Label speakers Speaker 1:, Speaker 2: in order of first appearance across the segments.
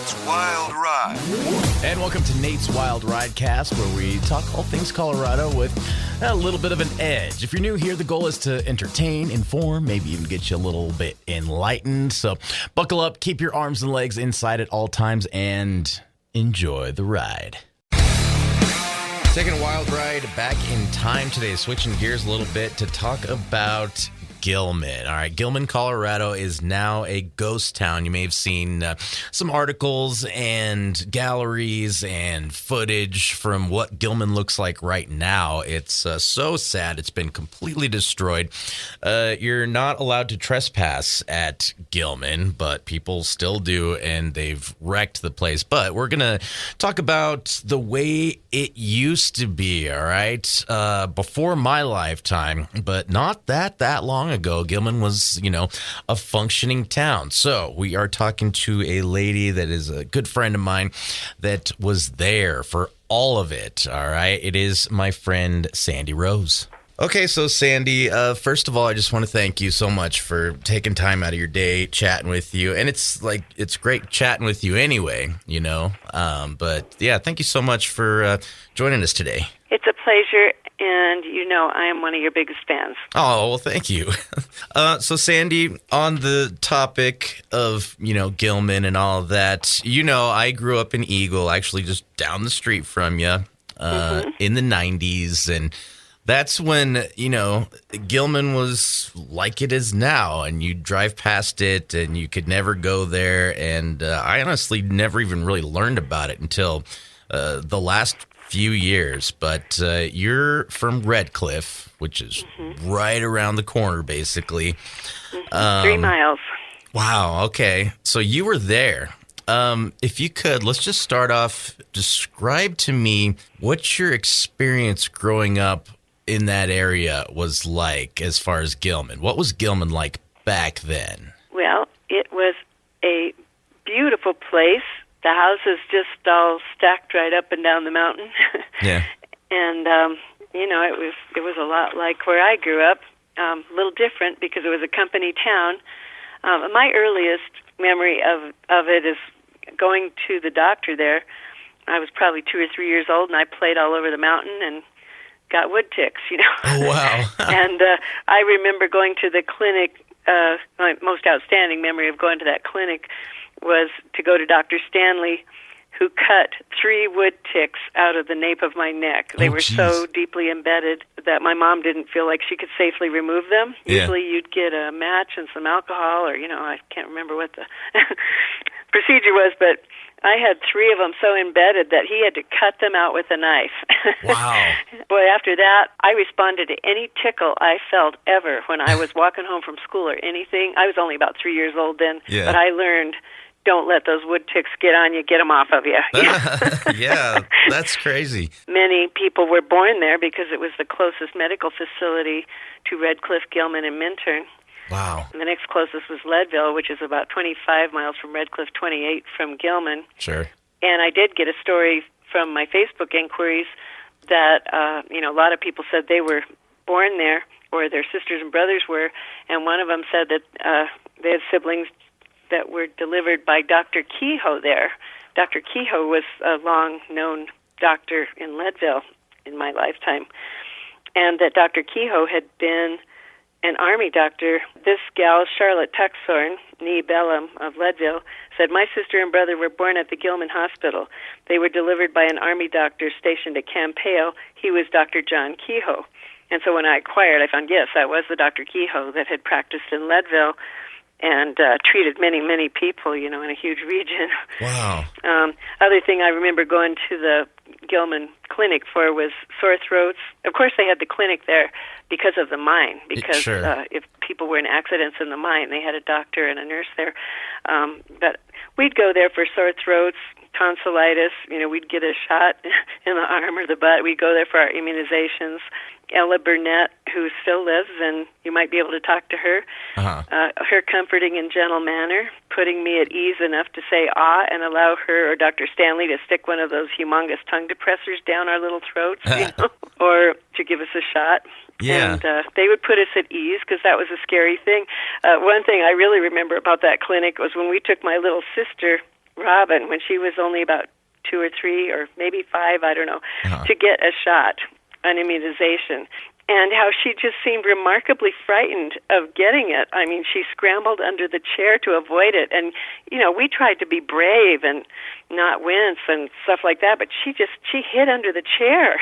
Speaker 1: Nate's Wild Ride.
Speaker 2: And welcome to Nate's Wild Ride Cast, where we talk all things Colorado with a little bit of an edge. If you're new here, the goal is to entertain, inform, maybe even get you a little bit enlightened. So buckle up, keep your arms and legs inside at all times, and enjoy the ride. Taking a wild ride back in time today, switching gears a little bit to talk about Gilman. All right, Gilman, Colorado is now a ghost town. You may have seen some articles and galleries and footage from what Gilman looks like right now. It's so sad. It's been completely destroyed. You're not allowed to trespass at Gilman, but people still do, and they've wrecked the place. But we're going to talk about the way it used to be, all right? Before my lifetime, but not that long ago, Gilman was, a functioning town. So we are talking to a lady that is a good friend of mine that was there for all of it, all right? It is my friend Sandy Rose. Okay, so Sandy, first of all, I just want to thank you so much for taking time out of your day, chatting with you. And it's great chatting with you anyway, But yeah, thank you so much for joining us today.
Speaker 3: It's a pleasure, and I am one of your biggest fans.
Speaker 2: Oh, well, thank you. So Sandy, on the topic of, Gilman and all of that, I grew up in Eagle, actually just down the street from you in the 90s, and that's when, Gilman was like it is now, and you drive past it, and you could never go there, and I honestly never even really learned about it until the last few years. But you're from Red Cliff, which is right around the corner, basically.
Speaker 3: 3 miles.
Speaker 2: Wow, okay. So you were there. If you could, let's just start off, describe to me what your experience growing up in that area was like as far as Gilman. What was Gilman like back then? Well,
Speaker 3: it was a beautiful place. The houses just all stacked right up and down the mountain.
Speaker 2: Yeah.
Speaker 3: And, it was a lot like where I grew up, a little different because it was a company town. My earliest memory of it is going to the doctor there. I was probably 2 or 3 years old, and I played all over the mountain and got wood ticks,
Speaker 2: Oh, wow.
Speaker 3: And I remember going to the clinic. My most outstanding memory of going to that clinic was to go to Dr. Stanley, who cut 3 wood ticks out of the nape of my neck. They were so deeply embedded that my mom didn't feel like she could safely remove them.
Speaker 2: Yeah.
Speaker 3: Usually you'd get a match and some alcohol, or, I can't remember what the procedure was, but I had 3 of them so embedded that he had to cut them out with a knife.
Speaker 2: Wow.
Speaker 3: Boy, after that, I responded to any tickle I felt ever when I was walking home from school or anything. I was only about 3 years old then, but I learned, don't let those wood ticks get on you, get them off of you.
Speaker 2: Yeah, that's crazy.
Speaker 3: Many people were born there because it was the closest medical facility to Red Cliff, Gilman, and Minturn.
Speaker 2: Wow.
Speaker 3: And the next closest was Leadville, which is about 25 miles from Red Cliff, 28 from Gilman.
Speaker 2: Sure.
Speaker 3: And I did get a story from my Facebook inquiries that, a lot of people said they were born there, or their sisters and brothers were, and one of them said that they had siblings that were delivered by Dr. Kehoe there. Dr. Kehoe was a long-known doctor in Leadville in my lifetime, and that Dr. Kehoe had been an Army doctor. This gal, Charlotte Tuxhorn, nee Bellum of Leadville, said, my sister and brother were born at the Gilman Hospital. They were delivered by an Army doctor stationed at Campeo. He was Dr. John Kehoe. And so when I inquired, I found, yes, that was the Dr. Kehoe that had practiced in Leadville and treated many, many people, in a huge region.
Speaker 2: Wow.
Speaker 3: Other thing I remember going to the Gilman clinic for was sore throats. Of course, they had the clinic there because of the mine, because if people were in accidents in the mine, they had a doctor and a nurse there. But we'd go there for sore throats, tonsillitis. We'd get a shot in the arm or the butt. We'd go there for our immunizations. Ella Burnett, who still lives, and you might be able to talk to her. Her comforting and gentle manner, putting me at ease enough to say ah and allow her or Dr. Stanley to stick one of those humongous tongue depressors down our little throats, or to give us a shot.
Speaker 2: Yeah.
Speaker 3: And they would put us at ease because that was a scary thing. One thing I really remember about that clinic was when we took my little sister Robin when she was only about 2 or 3 or maybe 5, I don't know, to get a shot, an immunization, and how she just seemed remarkably frightened of getting it. I mean, she scrambled under the chair to avoid it, and we tried to be brave and not wince and stuff like that, but she hid under the chair,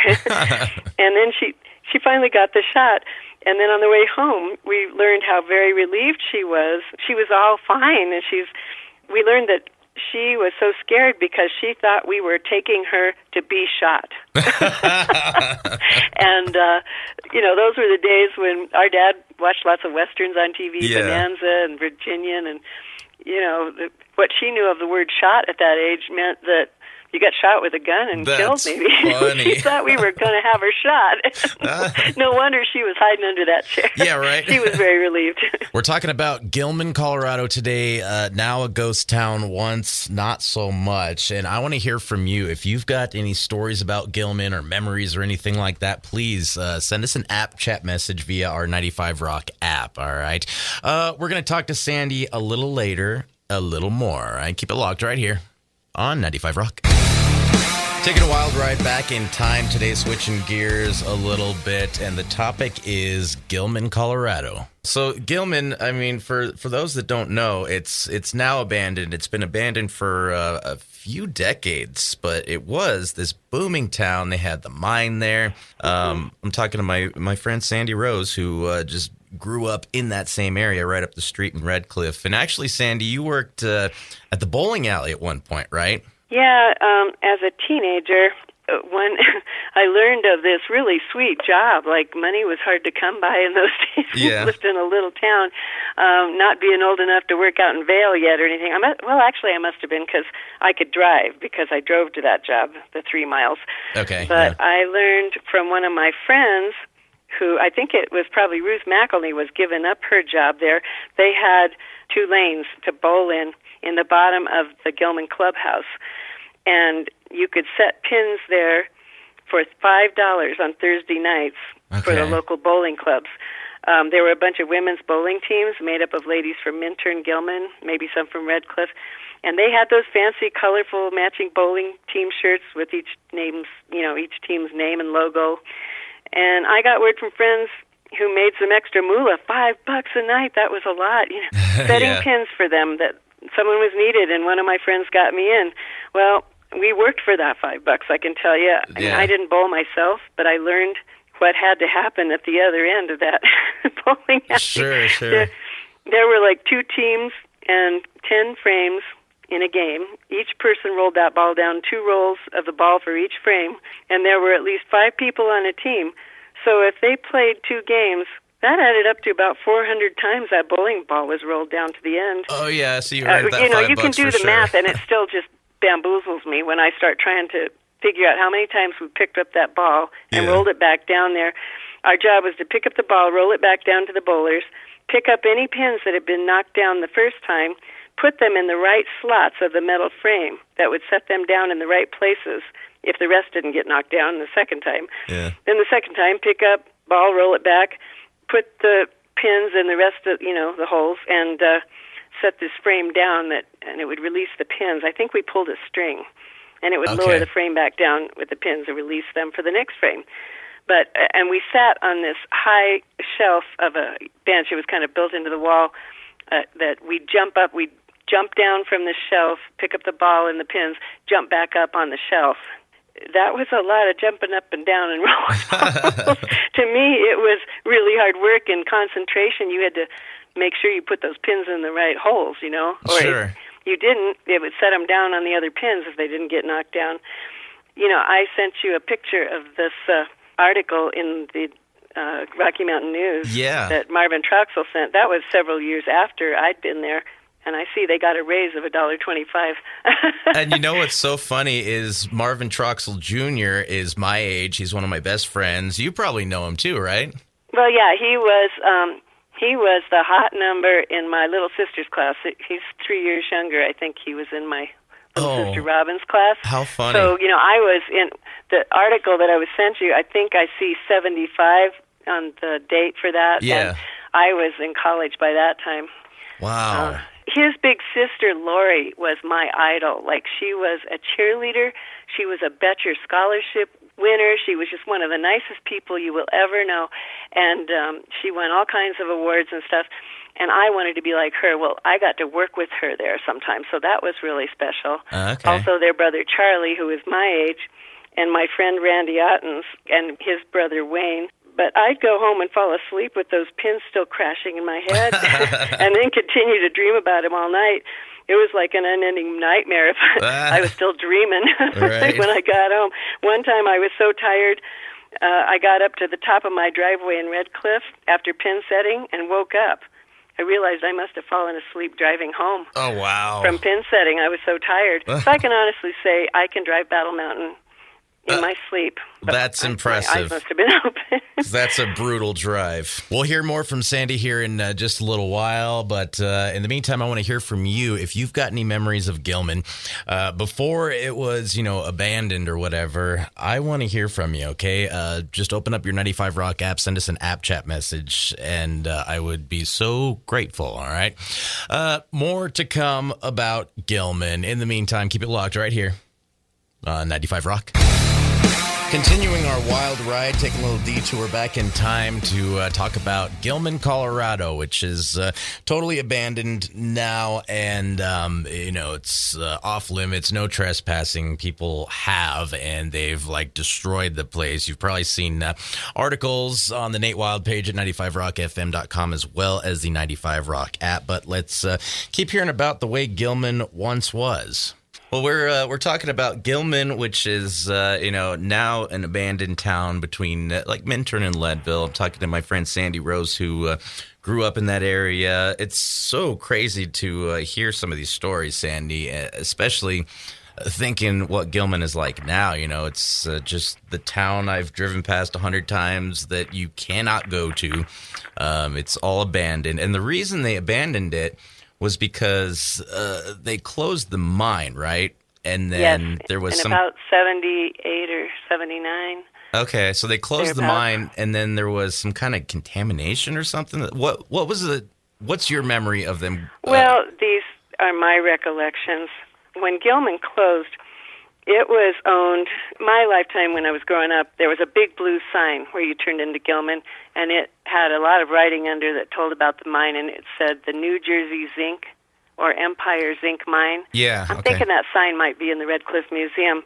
Speaker 3: and then she finally got the shot. And then on the way home, we learned how very relieved she was. She was all fine, and we learned that she was so scared because she thought we were taking her to be shot. And, those were the days when our dad watched lots of Westerns on TV, Bonanza and Virginian, and, what she knew of the word shot at that age meant that you got shot with a gun and killed, maybe. She thought we were going to have her shot. No wonder she was hiding under that chair.
Speaker 2: Yeah, right.
Speaker 3: She was very relieved.
Speaker 2: We're talking about Gilman, Colorado today. Now a ghost town, once not so much. And I want to hear from you. If you've got any stories about Gilman or memories or anything like that, please send us an app chat message via our 95 Rock app, all right? We're going to talk to Sandy a little later, a little more. All right? Keep it locked right here on 95 Rock. Taking a wild ride back in time today, switching gears a little bit, and the topic is Gilman, Colorado. So Gilman, I mean, for those that don't know, it's now abandoned. It's been abandoned for a few decades, but it was this booming town. They had the mine there. I'm talking to my friend Sandy Rose, who just grew up in that same area right up the street in Red Cliff. And actually, Sandy, you worked at the bowling alley at one point, right?
Speaker 3: Yeah, as a teenager, when I learned of this really sweet job, like money was hard to come by in those days.
Speaker 2: Yeah.
Speaker 3: We lived in a little town, not being old enough to work out in Vail yet or anything. Actually, I must have been because I could drive because I drove to that job, the 3 miles.
Speaker 2: Okay.
Speaker 3: But I learned from one of my friends who, I think it was probably Ruth McElney, was giving up her job there. They had 2 lanes to bowl in the bottom of the Gilman clubhouse. And you could set pins there for $5 on Thursday nights for the local bowling clubs. There were a bunch of women's bowling teams made up of ladies from Minter and Gilman, maybe some from Red Cliff. And they had those fancy, colorful, matching bowling team shirts with each team's name and logo. And I got word from friends who made some extra moolah, $5 a night. That was a lot. Setting pins for them that someone was needed, and one of my friends got me in. Well, we worked for that $5, I can tell you. I mean, I didn't bowl myself, but I learned what had to happen at the other end of that bowling alley.
Speaker 2: Sure.
Speaker 3: There were like 2 teams and 10 frames in a game. Each person rolled that ball down 2 rolls of the ball for each frame, and there were at least 5 people on a team. So if they played 2 games, that added up to about 400 times that bowling ball was rolled down to the end.
Speaker 2: Oh, yeah, so you earned that $5
Speaker 3: you can do the math, and it still just bamboozles me when I start trying to figure out how many times we picked up that ball and rolled it back down there. Our job was to pick up the ball, roll it back down to the bowlers, pick up any pins that had been knocked down the first time, put them in the right slots of the metal frame that would set them down in the right places if the rest didn't get knocked down the second time.
Speaker 2: Yeah.
Speaker 3: Then the second time, pick up, ball, roll it back, put the pins in the rest of, the holes, and set this frame down, and it would release the pins. I think we pulled a string, and it would lower the frame back down with the pins and release them for the next frame. And we sat on this high shelf of a bench. It was kind of built into the wall that we'd jump up. We'd jump down from the shelf, pick up the ball and the pins, jump back up on the shelf. That was a lot of jumping up and down and rolling. To me, it was really hard work and concentration. You had to make sure you put those pins in the right holes, Or
Speaker 2: sure.
Speaker 3: if you didn't, it would set them down on the other pins if they didn't get knocked down. I sent you a picture of this article in the Rocky Mountain News that Marvin Troxell sent. That was several years after I'd been there. And I see they got a raise of $1.25.
Speaker 2: And you know what's so funny is Marvin Troxell Jr. is my age. He's one of my best friends. You probably know him too, right?
Speaker 3: Well, yeah, he was the hot number in my little sister's class. He's 3 years younger. I think he was in my little sister Robin's class.
Speaker 2: How funny.
Speaker 3: So, I was in the article that I was sent you. I think I see 75 on the date for that.
Speaker 2: Yeah.
Speaker 3: And I was in college by that time.
Speaker 2: Wow.
Speaker 3: his big sister, Lori, was my idol. Like, she was a cheerleader. She was a Betcher Scholarship winner. She was just one of the nicest people you will ever know. And she won all kinds of awards and stuff. And I wanted to be like her. Well, I got to work with her there sometimes, so that was really special.
Speaker 2: Okay.
Speaker 3: Also, their brother Charlie, who is my age, and my friend Randy Ottens, and his brother Wayne. But I'd go home and fall asleep with those pins still crashing in my head and then continue to dream about him all night. It was like an unending nightmare if I was still dreaming when I got home. One time I was so tired, I got up to the top of my driveway in Red Cliff after pin setting and woke up. I realized I must have fallen asleep driving home.
Speaker 2: Oh, wow.
Speaker 3: From pin setting. I was so tired. So I can honestly say I can drive Battle Mountain in my sleep.
Speaker 2: That's impressive.
Speaker 3: My eyes must have been open.
Speaker 2: That's a brutal drive. We'll hear more from Sandy here in just a little while, but in the meantime, I want to hear from you. If you've got any memories of Gilman, before it was, abandoned or whatever, I want to hear from you, okay? Just open up your 95 Rock app, send us an app chat message, and I would be so grateful, all right? More to come about Gilman. In the meantime, keep it locked right here on 95 Rock. Continuing our wild ride, taking a little detour back in time to talk about Gilman, Colorado, which is totally abandoned now, and it's off limits, no trespassing. People have, and they've destroyed the place. You've probably seen articles on the Nate Wilde page at 95rockfm.com as well as the 95 Rock app. But let's keep hearing about the way Gilman once was. Well, we're talking about Gilman, which is now an abandoned town between Minturn and Leadville. I'm talking to my friend Sandy Rose, who grew up in that area. It's so crazy to hear some of these stories, Sandy, especially thinking what Gilman is like now. It's just the town I've driven past 100 times that you cannot go to. It's all abandoned, and the reason they abandoned it was because they closed the mine, right? And then there was
Speaker 3: about 78 or 79.
Speaker 2: Okay, so they closed the mine, and then there was some kind of contamination or something. What's your memory of them?
Speaker 3: Well, these are my recollections. When Gilman closed, it was owned, my lifetime when I was growing up, there was a big blue sign where you turned into Gilman, and it had a lot of writing under that told about the mine, and it said the New Jersey Zinc or Empire Zinc Mine.
Speaker 2: Yeah,
Speaker 3: I'm thinking that sign might be in the Red Cliff Museum.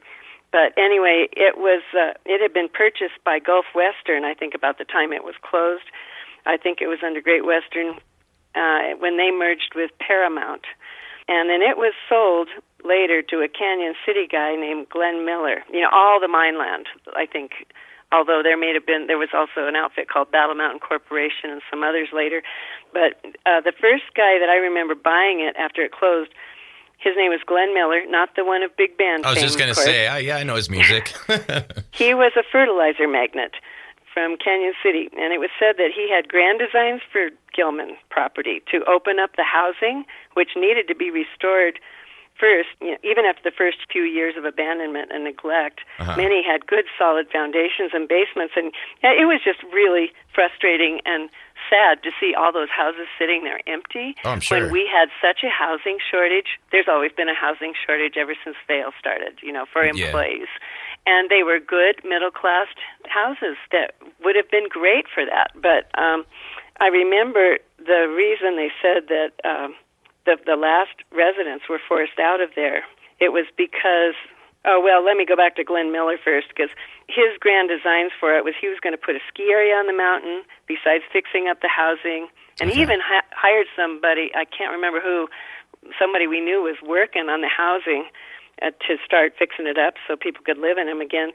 Speaker 3: But anyway, it had been purchased by Gulf Western, I think, about the time it was closed. I think it was under Great Western when they merged with Paramount. And then it was sold later to a Canyon City guy named Glenn Miller. All the mine land, I think, although there was also an outfit called Battle Mountain Corporation and some others later. But the first guy that I remember buying it after it closed, his name was Glenn Miller, not the one of big band fame.
Speaker 2: I was just going to say, I know his music.
Speaker 3: He was a fertilizer magnate from Canyon City, and it was said that he had grand designs for Gilman property to open up the housing, which needed to be restored first, even after the first few years of abandonment and neglect. Many had good, solid foundations and basements, and it was just really frustrating and sad to see all those houses sitting there empty.
Speaker 2: Oh, I'm sure.
Speaker 3: When we had such a housing shortage. There's always been a housing shortage ever since Vail started, for employees. And they were good, middle-class houses that would have been great for that. But I remember the reason they said that the last residents were forced out of there. It was because, let me go back to Glenn Miller first, because his grand designs for it was he was going to put a ski area on the mountain besides fixing up the housing. And he even hired somebody, I can't remember who, somebody we knew was working on the housing to start fixing it up so people could live in them again.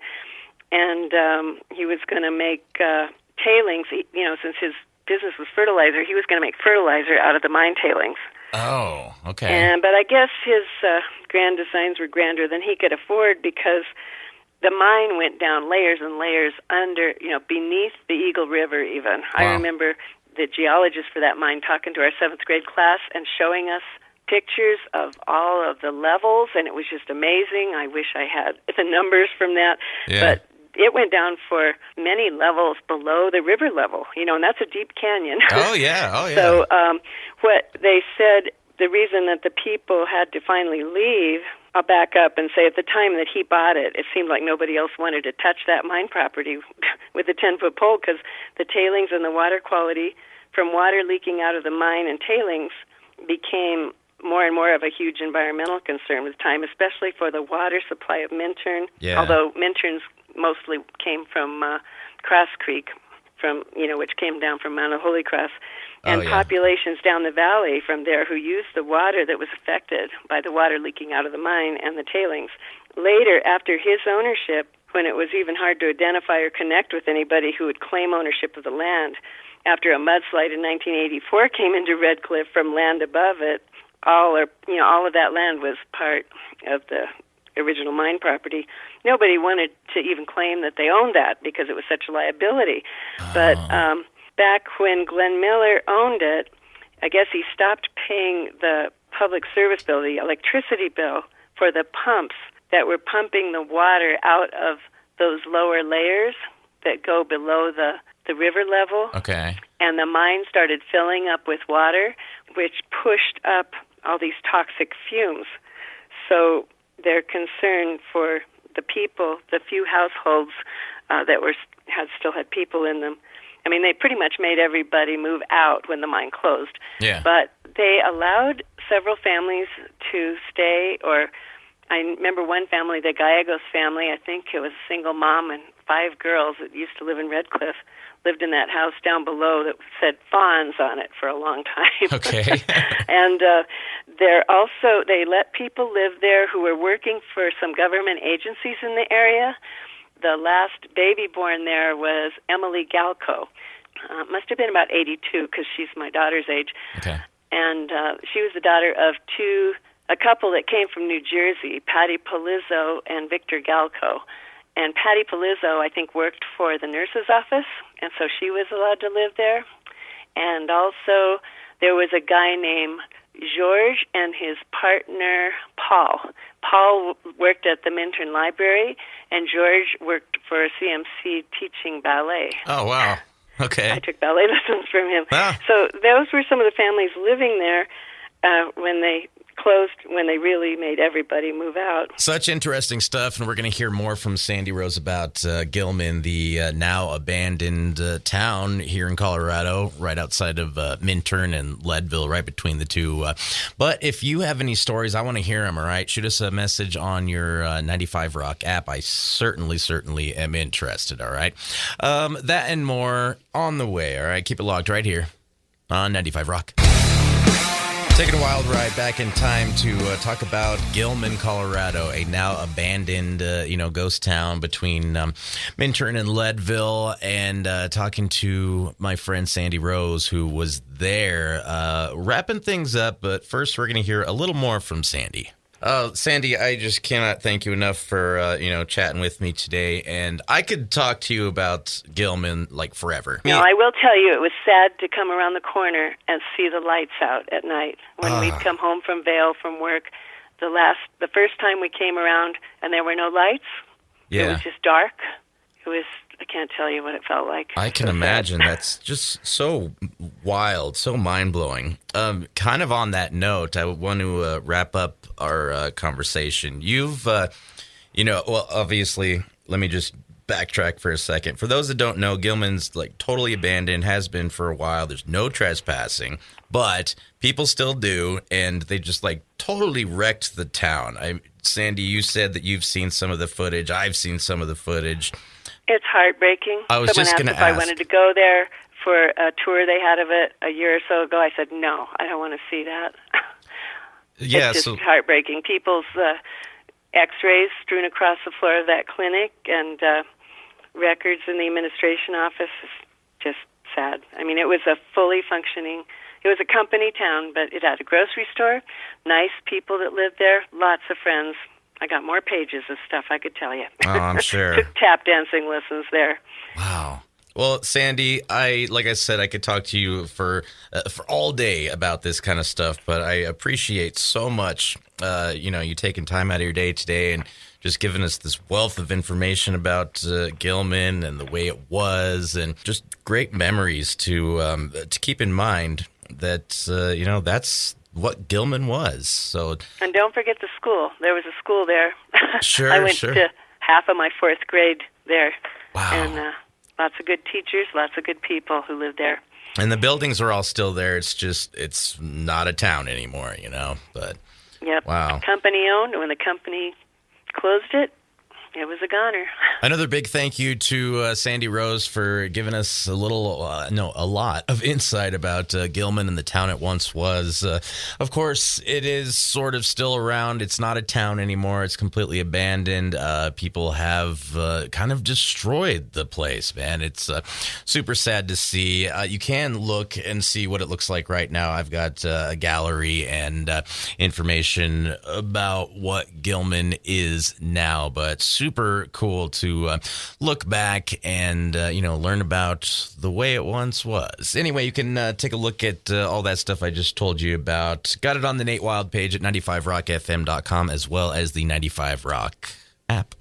Speaker 3: And he was going to make tailings, since his business was fertilizer, he was going to make fertilizer out of the mine tailings.
Speaker 2: Oh, okay.
Speaker 3: But I guess his grand designs were grander than he could afford because the mine went down layers and layers under, beneath the Eagle River even. Wow. I remember the geologist for that mine talking to our 7th grade class and showing us pictures of all of the levels, and it was just amazing. I wish I had the numbers from that.
Speaker 2: Yeah.
Speaker 3: But it went down for many levels below the river level, and that's a deep canyon.
Speaker 2: Oh, yeah.
Speaker 3: So what they said the reason that the people had to finally leave, I'll back up and say at the time that he bought it, it seemed like nobody else wanted to touch that mine property with a 10-foot pole because the tailings and the water quality from water leaking out of the mine and tailings became more and more of a huge environmental concern with time, especially for the water supply of Minturn, although Minturn's mostly came from Cross Creek, which came down from Mount Holy Cross, and populations down the valley from there who used the water that was affected by the water leaking out of the mine and the tailings. Later, after his ownership, when it was even hard to identify or connect with anybody who would claim ownership of the land, after a mudslide in 1984 came into Red Cliff from land above it, all of that land was part of the original mine property. Nobody wanted to even claim that they owned that because it was such a liability. But back when Glenn Miller owned it, I guess he stopped paying the public service bill, the electricity bill, for the pumps that were pumping the water out of those lower layers that go below the river level.
Speaker 2: Okay.
Speaker 3: And the mine started filling up with water, which pushed up all these toxic fumes. So their concern for the people, the few households that still had people in them. I mean, they pretty much made everybody move out when the mine closed.
Speaker 2: Yeah.
Speaker 3: But they allowed several families to stay, or I remember one family, the Gallegos family, I think it was a single mom and 5 girls that used to live in Red Cliff, lived in that house down below that said Fawns on it for a long time.
Speaker 2: Okay.
Speaker 3: And they let people live there who were working for some government agencies in the area. The last baby born there was Emily Galco. Must have been about 82 because she's my daughter's age.
Speaker 2: Okay.
Speaker 3: And she was the daughter of a couple that came from New Jersey, Patty Palizzo and Victor Galco. And Patty Palizzo, I think, worked for the nurse's office, and so she was allowed to live there. And also, there was a guy named George and his partner, Paul. Paul worked at the Minturn Library, and George worked for CMC teaching ballet.
Speaker 2: Oh, wow. Okay.
Speaker 3: I took ballet lessons from him.
Speaker 2: Ah.
Speaker 3: So those were some of the families living there when they closed, when they really made everybody move out.
Speaker 2: Such interesting stuff, and we're going to hear more from Sandy Rose about Gilman, the now abandoned town here in Colorado, right outside of Minturn and Leadville, right between the two. But if you have any stories, I want to hear them, all right? Shoot us a message on your 95 Rock app. I certainly am interested, all right? That and more on the way, all right? Keep it locked right here on 95 Rock. Taking a wild ride back in time to talk about Gilman, Colorado, a now abandoned, ghost town between Minturn and Leadville, and talking to my friend Sandy Rose, who was there, wrapping things up. But first, we're going to hear a little more from Sandy. Sandy, I just cannot thank you enough for, chatting with me today. And I could talk to you about Gilman, like, forever.
Speaker 3: No, I will tell you, it was sad to come around the corner and see the lights out at night. When we'd come home from Vail from work, the first time we came around and there were no lights, It was just dark. I can't tell you what it felt like.
Speaker 2: I can imagine. That's just so wild, so mind-blowing. Kind of on that note, I want to wrap up our conversation. You've, obviously, let me just backtrack for a second. For those that don't know, Gilman's like totally abandoned, has been for a while. There's no trespassing, but people still do, and they just like totally wrecked the town. Sandy, you said that you've seen some of the footage. I've seen some of the footage.
Speaker 3: It's heartbreaking.
Speaker 2: I was just going to ask
Speaker 3: if I wanted to go there for a tour they had of it a year or so ago. I said, no, I don't want to see that.
Speaker 2: Yeah,
Speaker 3: it's just heartbreaking. People's x-rays strewn across the floor of that clinic and records in the administration office is just sad. I mean, it was a fully functioning, it was a company town, but it had a grocery store, nice people that lived there, lots of friends. I got more pages of stuff I could tell you.
Speaker 2: Oh, I'm sure.
Speaker 3: Took tap dancing lessons there.
Speaker 2: Wow. Well, Sandy, like I said, I could talk to you for all day about this kind of stuff, but I appreciate so much, you taking time out of your day today and just giving us this wealth of information about Gilman and the way it was, and just great memories to keep in mind that, what Gilman was. So,
Speaker 3: and don't forget the school. There was a school there.
Speaker 2: Sure,
Speaker 3: I went to half of my 4th grade there.
Speaker 2: Wow.
Speaker 3: And lots of good teachers, lots of good people who lived there.
Speaker 2: And the buildings are all still there. It's not a town anymore, but
Speaker 3: yep.
Speaker 2: Wow.
Speaker 3: Company owned. When the company closed it, it was a goner.
Speaker 2: Another big thank you to Sandy Rose for giving us a lot of insight about Gilman and the town it once was. Of course, it is sort of still around. It's not a town anymore. It's completely abandoned. People have kind of destroyed the place, man. It's super sad to see. You can look and see what it looks like right now. I've got a gallery and information about what Gilman is now, but super cool to look back and learn about the way it once was. Anyway, you can take a look at all that stuff I just told you about. Got it on the Nate Wilde page at 95rockfm.com, as well as the 95 Rock app.